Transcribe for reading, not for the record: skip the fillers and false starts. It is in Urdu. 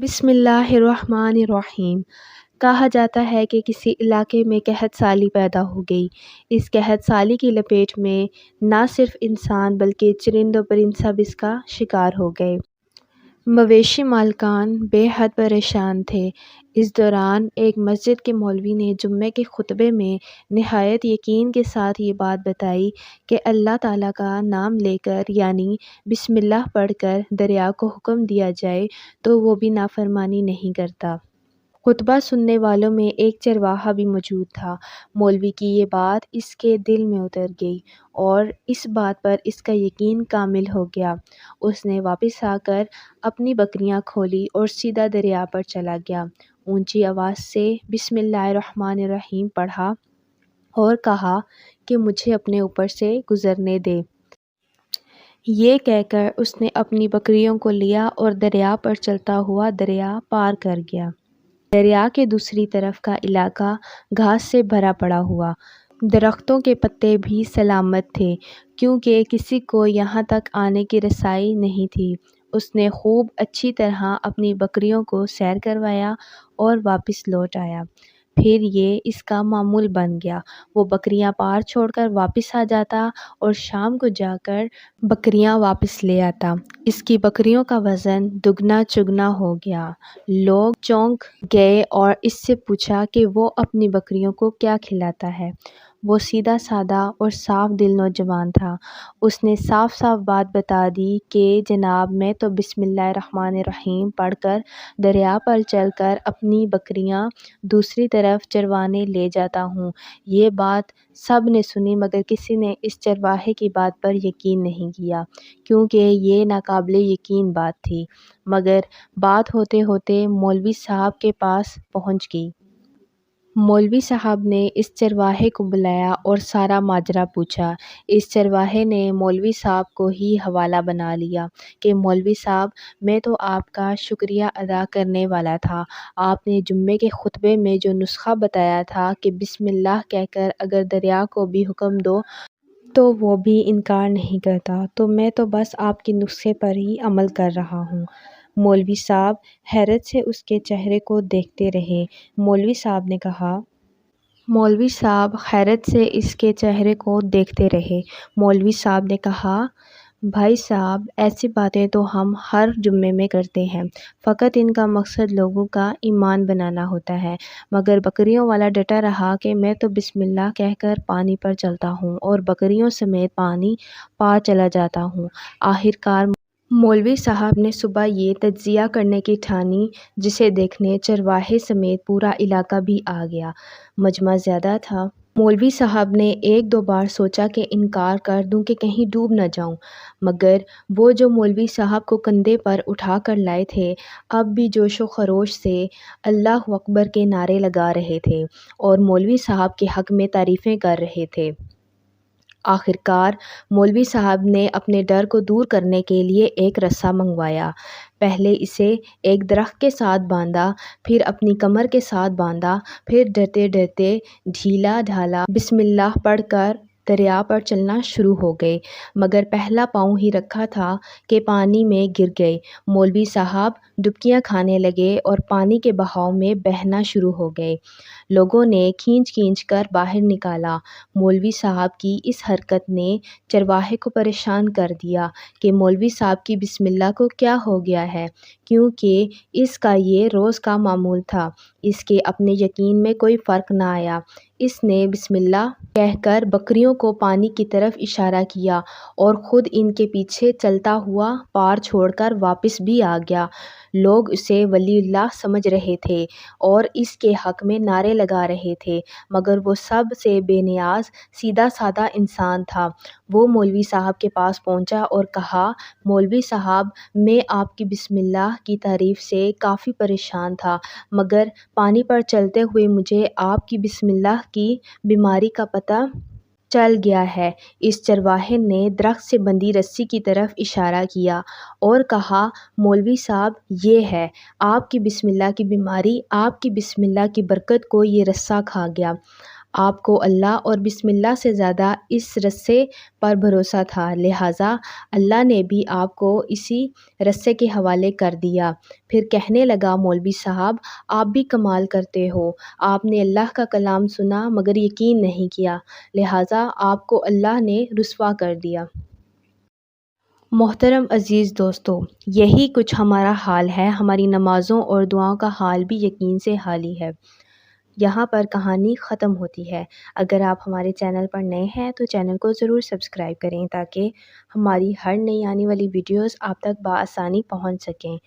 بسم اللہ الرحمن الرحیم۔ کہا جاتا ہے کہ کسی علاقے میں قحط سالی پیدا ہو گئی۔ اس قحط سالی کی لپیٹ میں نہ صرف انسان بلکہ چرند و پرند سب اس کا شکار ہو گئے۔ مویشی مالکان بے حد پریشان تھے۔ اس دوران ایک مسجد کے مولوی نے جمعے کے خطبے میں نہایت یقین کے ساتھ یہ بات بتائی کہ اللہ تعالیٰ کا نام لے کر یعنی بسم اللہ پڑھ کر دریا کو حکم دیا جائے تو وہ بھی نافرمانی نہیں کرتا۔ خطبہ سننے والوں میں ایک چرواہا بھی موجود تھا۔ مولوی کی یہ بات اس کے دل میں اتر گئی اور اس بات پر اس کا یقین کامل ہو گیا۔ اس نے واپس آ کر اپنی بکریاں کھولی اور سیدھا دریا پر چلا گیا۔ اونچی آواز سے بسم اللہ الرحمن الرحیم پڑھا اور کہا کہ مجھے اپنے اوپر سے گزرنے دے۔ یہ کہہ کر اس نے اپنی بکریوں کو لیا اور دریا پر چلتا ہوا دریا پار کر گیا۔ دریا کے دوسری طرف کا علاقہ گھاس سے بھرا پڑا ہوا۔ درختوں کے پتے بھی سلامت تھے کیونکہ کسی کو یہاں تک آنے کی رسائی نہیں تھی۔ اس نے خوب اچھی طرح اپنی بکریوں کو سیر کروایا اور واپس لوٹ آیا۔ پھر یہ اس کا معمول بن گیا۔ وہ بکریاں پار چھوڑ کر واپس آ جاتا اور شام کو جا کر بکریاں واپس لے آتا۔ اس کی بکریوں کا وزن دگنا چگنا ہو گیا۔ لوگ چونک گئے اور اس سے پوچھا کہ وہ اپنی بکریوں کو کیا کھلاتا ہے۔ وہ سیدھا سادہ اور صاف دل نوجوان تھا۔ اس نے صاف صاف بات بتا دی کہ جناب میں تو بسم اللہ الرحمن الرحیم پڑھ کر دریا پر چل کر اپنی بکریاں دوسری طرف چروانے لے جاتا ہوں۔ یہ بات سب نے سنی مگر کسی نے اس چرواہے کی بات پر یقین نہیں کیا کیونکہ یہ ناقابل یقین بات تھی، مگر بات ہوتے ہوتے مولوی صاحب کے پاس پہنچ گئی۔ مولوی صاحب نے اس چرواہے کو بلایا اور سارا ماجرا پوچھا۔ اس چرواہے نے مولوی صاحب کو ہی حوالہ بنا لیا کہ مولوی صاحب میں تو آپ کا شکریہ ادا کرنے والا تھا۔ آپ نے جمعے کے خطبے میں جو نسخہ بتایا تھا کہ بسم اللہ کہہ کر اگر دریا کو بھی حکم دو تو وہ بھی انکار نہیں کرتا، تو میں تو بس آپ کے نسخے پر ہی عمل کر رہا ہوں۔ مولوی صاحب حیرت سے اس کے چہرے کو دیکھتے رہے۔ مولوی صاحب نے کہا مولوی صاحب حیرت سے اس کے چہرے کو دیکھتے رہے۔ مولوی صاحب نے کہا بھائی صاحب ایسی باتیں تو ہم ہر جمعے میں کرتے ہیں، فقط ان کا مقصد لوگوں کا ایمان بنانا ہوتا ہے، مگر بکریوں والا ڈٹا رہا کہ میں تو بسم اللہ کہہ کر پانی پر چلتا ہوں اور بکریوں سمیت پانی پار چلا جاتا ہوں۔ آخرکار مولوی صاحب نے صبح یہ تجزیہ کرنے کی ٹھانی جسے دیکھنے چرواہے سمیت پورا علاقہ بھی آ گیا۔ مجمع زیادہ تھا۔ مولوی صاحب نے ایک دو بار سوچا کہ انکار کر دوں کہ کہیں ڈوب نہ جاؤں، مگر وہ جو مولوی صاحب کو کندھے پر اٹھا کر لائے تھے اب بھی جوش و خروش سے اللہ اکبر کے نعرے لگا رہے تھے اور مولوی صاحب کے حق میں تعریفیں کر رہے تھے۔ آخرکار مولوی صاحب نے اپنے ڈر کو دور کرنے کے لیے ایک رسا منگوایا۔ پہلے اسے ایک درخت کے ساتھ باندھا، پھر اپنی کمر کے ساتھ باندھا، پھر ڈرتے ڈرتے ڈھیلا ڈھالا بسم اللہ پڑھ کر دریا پر چلنا شروع ہو گئے، مگر پہلا پاؤں ہی رکھا تھا کہ پانی میں گر گئے۔ مولوی صاحب ڈبکیاں کھانے لگے اور پانی کے بہاؤ میں بہنا شروع ہو گئے۔ لوگوں نے کھینچ کھینچ کر باہر نکالا۔ مولوی صاحب کی اس حرکت نے چرواہے کو پریشان کر دیا کہ مولوی صاحب کی بسم اللہ کو کیا ہو گیا ہے، کیونکہ اس کا یہ روز کا معمول تھا۔ اس کے اپنے یقین میں کوئی فرق نہ آیا۔ اس نے بسم اللہ کہہ کر بکریوں کو پانی کی طرف اشارہ کیا اور خود ان کے پیچھے چلتا ہوا پار چھوڑ کر واپس بھی آ گیا۔ لوگ اسے ولی اللہ سمجھ رہے تھے اور اس کے حق میں نعرے لگا رہے تھے، مگر وہ سب سے بے نیاز سیدھا سادہ انسان تھا۔ وہ مولوی صاحب کے پاس پہنچا اور کہا مولوی صاحب میں آپ کی بسم اللہ کی تعریف سے کافی پریشان تھا، مگر پانی پر چلتے ہوئے مجھے آپ کی بسم اللہ کی بیماری کا پتہ چل گیا ہے۔ اس چرواہے نے درخت سے بندھی رسی کی طرف اشارہ کیا اور کہا مولوی صاحب یہ ہے آپ کی بسم اللہ کی بیماری، آپ کی بسم اللہ کی برکت کو یہ رسا کھا گیا۔ آپ کو اللہ اور بسم اللہ سے زیادہ اس رسے پر بھروسہ تھا، لہٰذا اللہ نے بھی آپ کو اسی رسے کے حوالے کر دیا۔ پھر کہنے لگا، مولوی صاحب آپ بھی کمال کرتے ہو، آپ نے اللہ کا کلام سنا مگر یقین نہیں کیا، لہٰذا آپ کو اللہ نے رسوا کر دیا۔ محترم عزیز دوستو، یہی کچھ ہمارا حال ہے، ہماری نمازوں اور دعاؤں کا حال بھی یقین سے حالی ہے۔ یہاں پر کہانی ختم ہوتی ہے۔ اگر آپ ہمارے چینل پر نئے ہیں تو چینل کو ضرور سبسکرائب کریں تاکہ ہماری ہر نئی آنے والی ویڈیوز آپ تک بآسانی پہنچ سکیں۔